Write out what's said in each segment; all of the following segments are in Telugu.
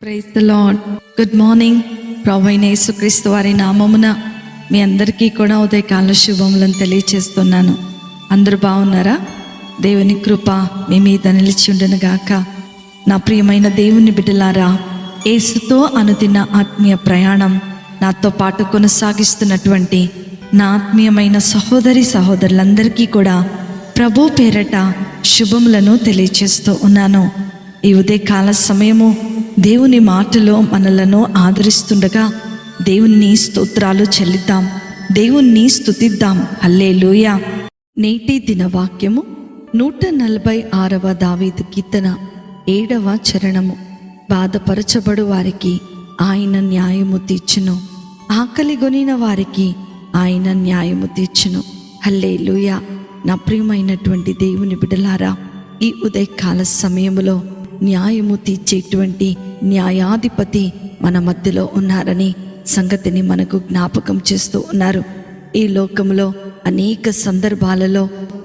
Praise the lord. Good morning. ప్రభువైన యేసుక్రీస్తు వారి నామమున మీ అందరికీ కూడా ఉదయకాల శుభములను తెలియచేస్తున్నాను. అందరూ బాగున్నారా? దేవుని కృప మీ మీద నిలిచి ఉండును గాక. నా ప్రియమైన దేవుని బిడ్డలారా, యేసుతో అనుదిన ఆత్మీయ ప్రయాణం నాతో పాటు కొనసాగిస్తున్నటువంటి నా ఆత్మీయమైన సహోదరులందరికీ కూడా ప్రభు పేరట శుభములను తెలియచేస్తూ ఉన్నాను. ఈ ఉదయకాల సమయము దేవుని మాటలో మనలను ఆదరిస్తుండగా దేవుని స్తోత్రాలు చెల్లిద్దాం, దేవుణ్ణి స్తుతిద్దాం. హల్లెలూయా. నేటి దిన వాక్యము 146వ దావీదు కీర్తన 7వ చరణము. బాధపరచబడు వారికి ఆయన న్యాయము తీర్చును, ఆకలిగొనిన వారికి ఆయన న్యాయము తీర్చును. హల్లెలూయా. నా ప్రియమైనటువంటి దేవుని బిడ్డలారా, ఈ ఉదయకాల సమయంలో న్యాయము తీర్చేటువంటి న్యాయాధిపతి మన మధ్యలో ఉన్నారని సంగతిని మనకు జ్ఞాపకం చేస్తూ ఉన్నారు. ఈ లోకంలో అనేక సందర్భాలలో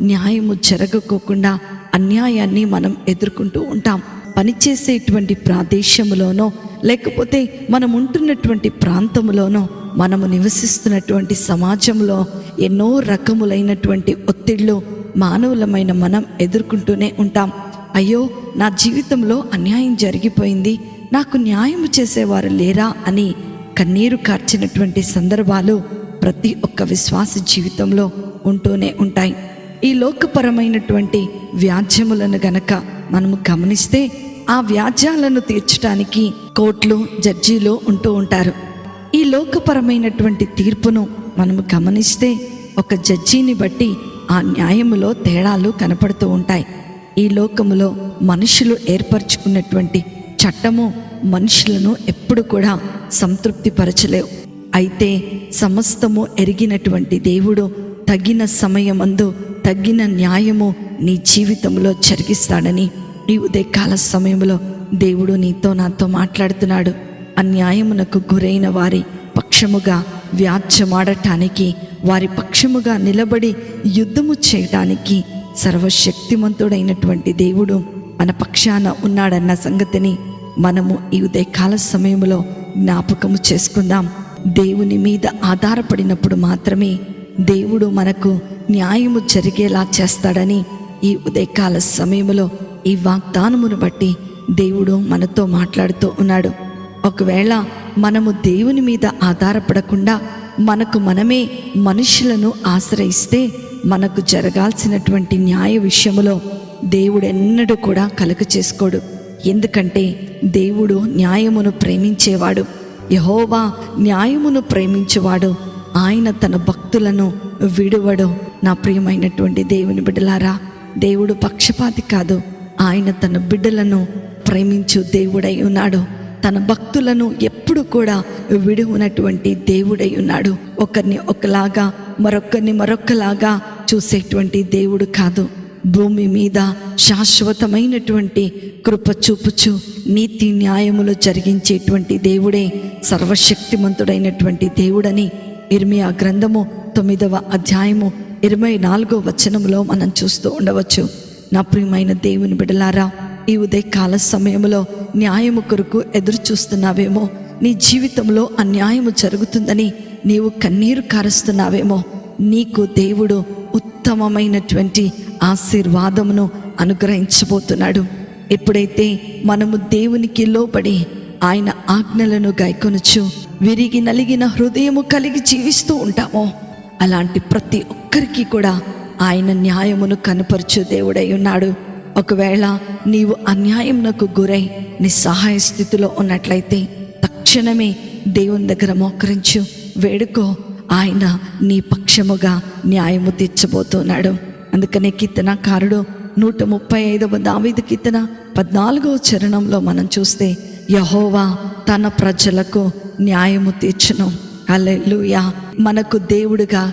న్యాయము జరగకోకుండా అన్యాయాన్ని మనం ఎదుర్కొంటూ ఉంటాం. పనిచేసేటువంటి ప్రదేశంలోనో లేకపోతే మనం ఉంటున్నటువంటి ప్రాంతంలోనో మనము నివసిస్తున్నటువంటి సమాజంలో ఎన్నో రకములైనటువంటి ఒత్తిళ్ళు మానవులమైన మనం ఎదుర్కొంటూనే ఉంటాం. అయ్యో, నా జీవితంలో అన్యాయం జరిగిపోయింది, నాకు న్యాయం చేసేవారు లేరా అని కన్నీరు కార్చినటువంటి సందర్భాలు ప్రతి ఒక్క విశ్వాస జీవితంలో ఉంటూనే ఉంటాయి. ఈ లోకపరమైనటువంటి వ్యాజ్యములను గనక మనము గమనిస్తే ఆ వ్యాజ్యాలను తీర్చడానికి కోర్టులు, జడ్జీలు ఉంటూ ఉంటారు. ఈ లోకపరమైనటువంటి తీర్పును మనము గమనిస్తే ఒక జడ్జిని బట్టి ఆ న్యాయములో తేడాలు కనపడుతూ ఉంటాయి. ఈ లోకములో మనుషులు ఏర్పరచుకున్నటువంటి చట్టము మనుషులను ఎప్పుడు కూడా సంతృప్తి పరచలేవు. అయితే సమస్తము ఎరిగినటువంటి దేవుడు తగిన సమయమందు తగిన న్యాయము నీ జీవితంలో జరిగిస్తాడని ఈ ఉదయకాల సమయంలో దేవుడు నీతో నాతో మాట్లాడుతున్నాడు. అన్యాయమునకు గురైన వారి పక్షముగా వ్యాజ్యమాడటానికి, వారి పక్షముగా నిలబడి యుద్ధము చేయటానికి సర్వశక్తిమంతుడైనటువంటి దేవుడు మన పక్షాన ఉన్నాడన్న సంగతిని మనము ఈ ఉదయకాల సమయంలో జ్ఞాపకము చేసుకుందాం. దేవుని మీద ఆధారపడినప్పుడు మాత్రమే దేవుడు మనకు న్యాయము జరిగేలా చేస్తాడని ఈ ఉదయకాల సమయంలో ఈ వాగ్దానమును బట్టి దేవుడు మనతో మాట్లాడుతూ ఉన్నాడు. ఒకవేళ మనము దేవుని మీద ఆధారపడకుండా మనకు మనమే మనుషులను ఆశ్రయిస్తే మనకు జరగాల్సినటువంటి న్యాయ విషయములో దేవుడు ఎన్నడూ కూడా కలుగ చేసుకోడు. ఎందుకంటే దేవుడు న్యాయమును ప్రేమించేవాడు. యెహోవా న్యాయమును ప్రేమించేవాడు. ఆయన తన భక్తులను విడువడు. నా ప్రియమైనటువంటి దేవుని బిడ్డలారా, దేవుడు పక్షపాతి కాదు. ఆయన తన బిడ్డలను ప్రేమించు దేవుడై ఉన్నాడు. తన భక్తులను ఎప్పుడు కూడా విడువనటువంటి దేవుడై ఉన్నాడు. ఒకరిని ఒకలాగా మరొకరిని మరొకలాగా చూసేటువంటి దేవుడు కాదు. భూమి మీద శాశ్వతమైనటువంటి కృప చూపుచు నీతి న్యాయములు జరిగించేటువంటి దేవుడే సర్వశక్తిమంతుడైనటువంటి దేవుడని ఇర్మియా గ్రంథము 9వ అధ్యాయము 24వ వచనంలో మనం చూస్తూ ఉండవచ్చు. నా ప్రియమైన దేవుని బిడ్డలారా, ఈ ఉదయకాల సమయంలో న్యాయము కొరకు ఎదురు చూస్తున్నావేమో, నీ జీవితంలో అన్యాయము జరుగుతుందని నీవు కన్నీరు కారుస్తున్నావేమో, నీకు దేవుడు ఉత్తమమైనటువంటి ఆశీర్వాదమును అనుగ్రహించబోతున్నాడు. ఎప్పుడైతే మనము దేవునికి లోబడి ఆయన ఆజ్ఞలను గైకొనుచు విరిగి నలిగిన హృదయము కలిగి జీవిస్తూ ఉంటామో, అలాంటి ప్రతి ఒక్కరికి కూడా ఆయన న్యాయమును కనపరచు దేవుడై ఉన్నాడు. ఒకవేళ నీవు అన్యాయమునకు గురై నిస్సహాయ స్థితిలో ఉన్నట్లయితే తక్షణమే దేవుని దగ్గర మోకరించు, వేడుకో. ఆయన నీ పక్షముగా న్యాయము తీర్చబోతున్నాడు. అందుకనే కీర్తనకారుడు 135వ దావీదు కీర్తన 14వ చరణంలో మనం చూస్తే, యెహోవా తన ప్రజలకు న్యాయము తీర్చును. హల్లెలూయా. మనకు దేవుడుగా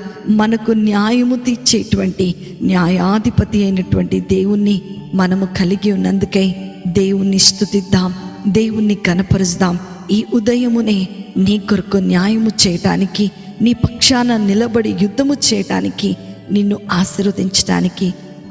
మనకు న్యాయము తీర్చేటువంటి న్యాయాధిపతి అయినటువంటి దేవుణ్ణి మనము కలిగి ఉన్నందుకే దేవుణ్ణి స్తుతిద్దాం, దేవుణ్ణి కనపరుద్దాం. ఈ ఉదయమునే నీ కొరకు న్యాయము చేయటానికి, నీ పక్షాన నిలబడి యుద్ధము చేయటానికి, నిన్ను ఆశీర్వదించడానికి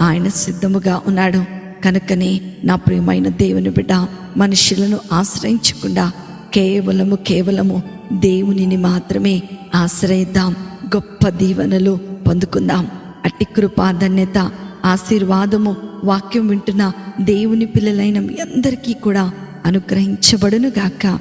ఆయన సిద్ధముగా ఉన్నాడు. కనుకనే నా ప్రియమైన దేవుని బిడ్డ, మనుషులను ఆశ్రయించకుండా కేవలము దేవునిని మాత్రమే ఆశ్రయిద్దాం. గొప్ప దీవెనలు పొందుకుందాం. అట్టి కృపాధన్యత, ఆశీర్వాదము వాక్యం వింటున్న దేవుని పిల్లలైన మీ అందరికీ కూడా అనుగ్రహించబడును గాక.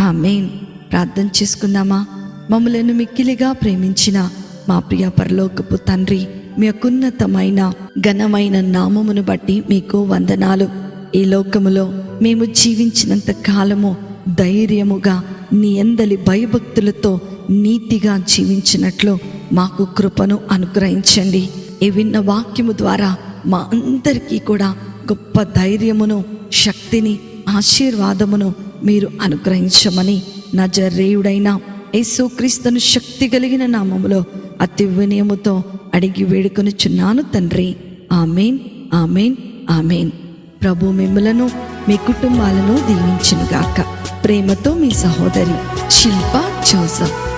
ఆమేన్. ప్రార్థన చేసుకుందామా? మమ్మలను మిక్కిలిగా ప్రేమించిన మా ప్రియ పరలోకపు తండ్రి, మీ ఉన్నతమైన ఘనమైన నామమును బట్టి మీకు వందనాలు. ఈ లోకములో మేము జీవించినంత కాలము ధైర్యముగా నీ యందలి భయభక్తులతో నీతిగా జీవించినట్లు మాకు కృపను అనుగ్రహించండి. ఈ విన్న వాక్యము ద్వారా మా అందరికీ కూడా గొప్ప ధైర్యమును, శక్తిని, ఆశీర్వాదమును మీరు అనుగ్రహించమని నజరేయుడైన యేసుక్రీస్తును శక్తి కలిగిన నామములో అతి వినయముతో అడిగి వేడుకొనుచున్నాను తండ్రి. ఆమేన్, ఆమేన్, ఆమేన్. ప్రభు మిమ్ములను మీ కుటుంబాలను దీవించునుగాక. ప్రేమతో మీ సహోదరి శిల్పా జోసఫ్.